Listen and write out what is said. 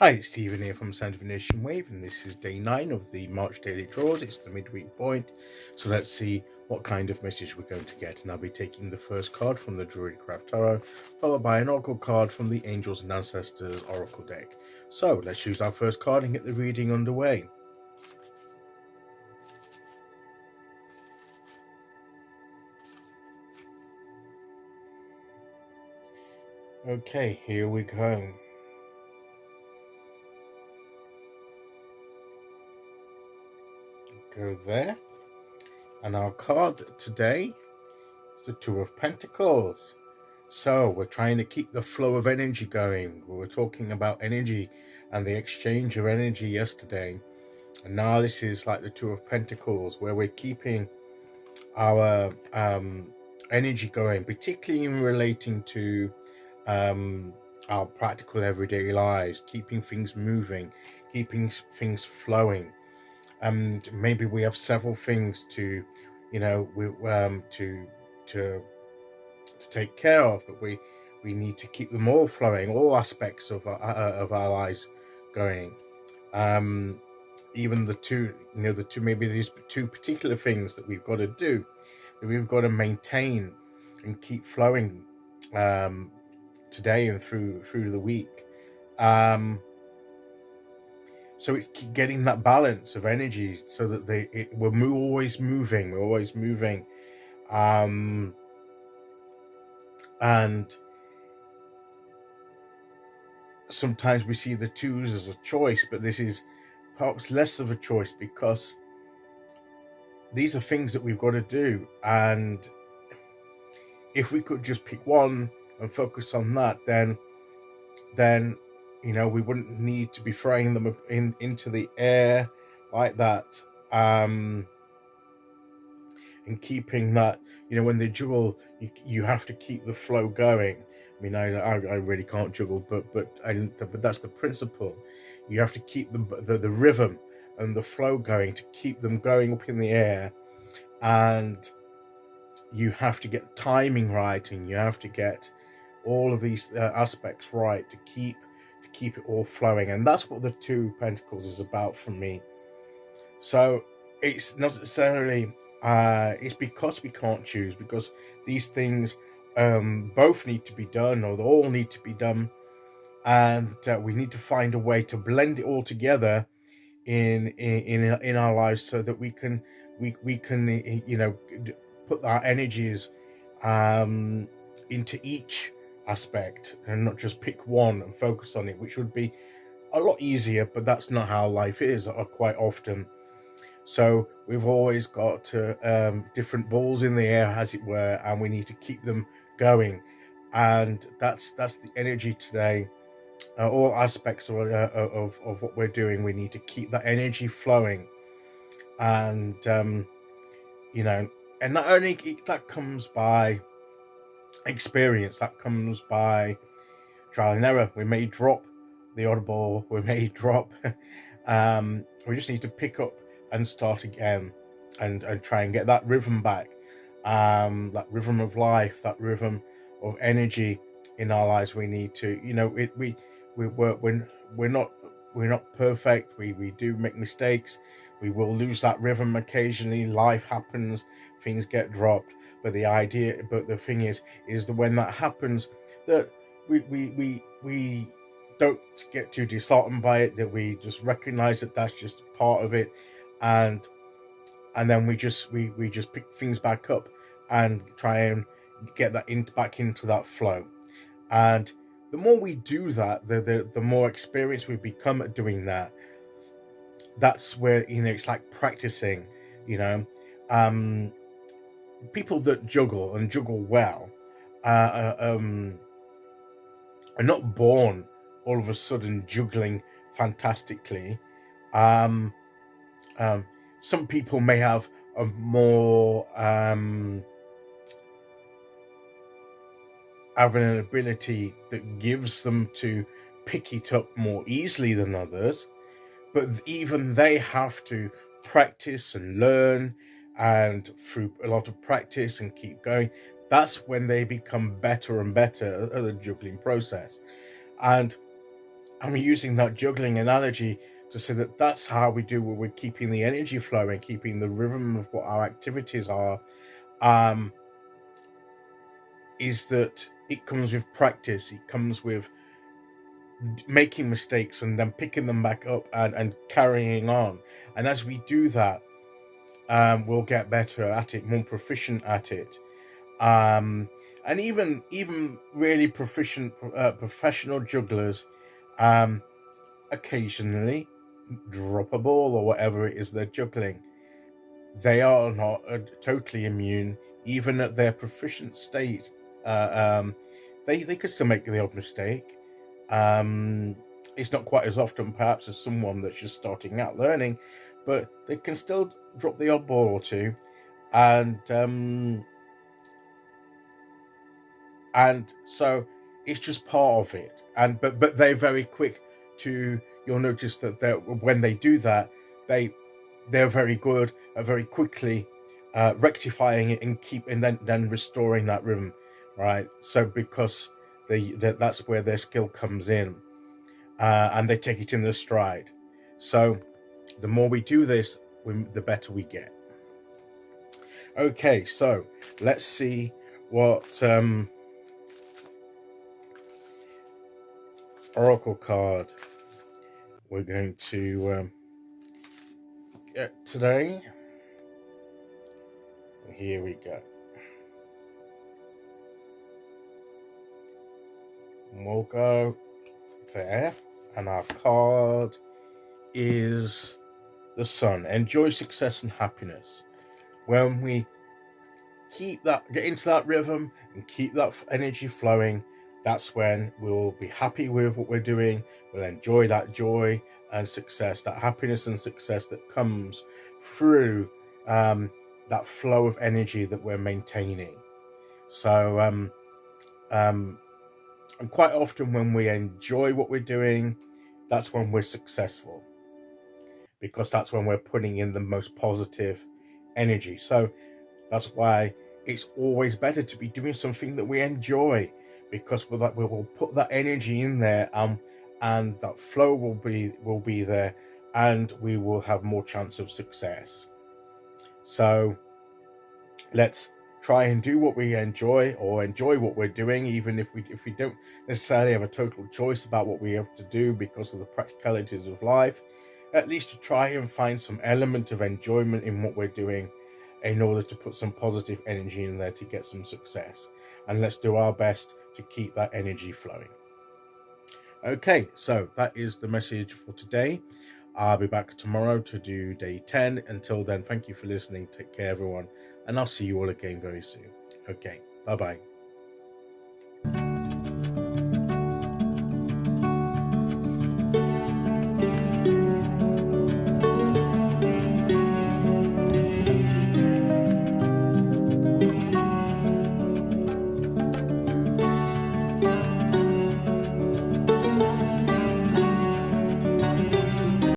Hi, it's Stephen here from Sound Divination Wave, and this is day 9 of the March daily draws. It's the midweek point, so let's see what kind of message we're going to get. And I'll be taking the first card from the Druidcraft Tarot, followed by an Oracle card from the Angels and Ancestors Oracle deck. So let's choose our first card and get the reading underway. Okay, here we go. Go there. And our card today is the Two of Pentacles. So we're trying to keep the flow of energy going. We were talking about energy and the exchange of energy yesterday. And now this is like the Two of Pentacles, where we're keeping our energy going, particularly in relating to our practical everyday lives, keeping things moving, keeping things flowing. And maybe we have several things to, to take care of, but we need to keep them all flowing, all aspects of our lives going. Even the two, maybe these two particular things that we've got to do, that we've got to maintain and keep flowing today and through the week. So it's getting that balance of energy so that we're always moving, and sometimes we see the twos as a choice, but this is perhaps less of a choice, because these are things that we've got to do, and if we could just pick one and focus on that, then we wouldn't need to be throwing them into the air like that, and keeping that, when they juggle, you have to keep the flow going. I mean, I really can't juggle, but that's the principle. You have to keep the rhythm and the flow going, to keep them going up in the air, and you have to get timing right, and you have to get all of these aspects right to keep it all flowing. And that's what the Two Pentacles is about for me. So it's not necessarily it's because we can't choose, because these things both need to be done, or they all need to be done, and we need to find a way to blend it all together in our lives, so that we can put our energies into each aspect, and not just pick one and focus on it, which would be a lot easier, but that's not how life is quite often. So we've always got different balls in the air, as it were, and we need to keep them going. And that's the energy today. All aspects of what we're doing, we need to keep that energy flowing. And and not only that comes by experience, that comes by trial and error. We may drop the oddball, we may drop we just need to pick up and start again, and try and get that rhythm back, that rhythm of life, that rhythm of energy in our lives. We need to, we're not perfect. We do make mistakes. We will lose that rhythm occasionally. Life happens, things get dropped. But the thing is that when that happens, that we don't get too disheartened by it, that we just recognize that that's just part of it, and then we just pick things back up and try and get that back into that flow. And the more we do that, the more experienced we become at doing that. That's where, it's like practicing. People that juggle and juggle well are not born all of a sudden juggling fantastically. Some people may have a more have an ability that gives them to pick it up more easily than others, but even they have to practice and learn, and through a lot of practice and keep going, that's when they become better and better at the juggling process. And And we're using that juggling analogy to say that that's how we do, we're keeping the energy flowing, keeping the rhythm of what our activities are, is that it comes with practice. It comes with making mistakes and then picking them back up and carrying on. And as we do that, we'll get better at it, more proficient at it. And even really proficient professional jugglers occasionally drop a ball or whatever it is they're juggling. They are not totally immune, even at their proficient state. They could still make the odd mistake. It's not quite as often perhaps as someone that's just starting out learning, but they can still drop the odd ball or two, and so it's just part of it. And but they're very quick to, you'll notice that when they do that, they're very good at very quickly rectifying it and then restoring that rhythm, right? So because that's where their skill comes in, and they take it in their stride. So the more we do this, the better we get. Okay, so let's see what oracle card we're going to get today. Here we go. And we'll go there, and our card is the Sun. Enjoy success and happiness. When we get into that rhythm and keep that energy flowing, that's when we'll be happy with what we're doing. We'll enjoy that joy and success, that happiness and success that comes through that flow of energy that we're maintaining. So and quite often when we enjoy what we're doing, that's when we're successful, because that's when we're putting in the most positive energy. So that's why it's always better to be doing something that we enjoy, because with that we will put that energy in there, and that flow will be there, and we will have more chance of success. So let's try and do what we enjoy, or enjoy what we're doing, even if we don't necessarily have a total choice about what we have to do because of the practicalities of life. At least to try and find some element of enjoyment in what we're doing, in order to put some positive energy in there to get some success. And let's do our best to keep that energy flowing. Okay, so that is the message for today. I'll be back tomorrow to do day 10. Until then, thank you for listening. Take care, everyone, and I'll see you all again very soon. Okay, bye-bye.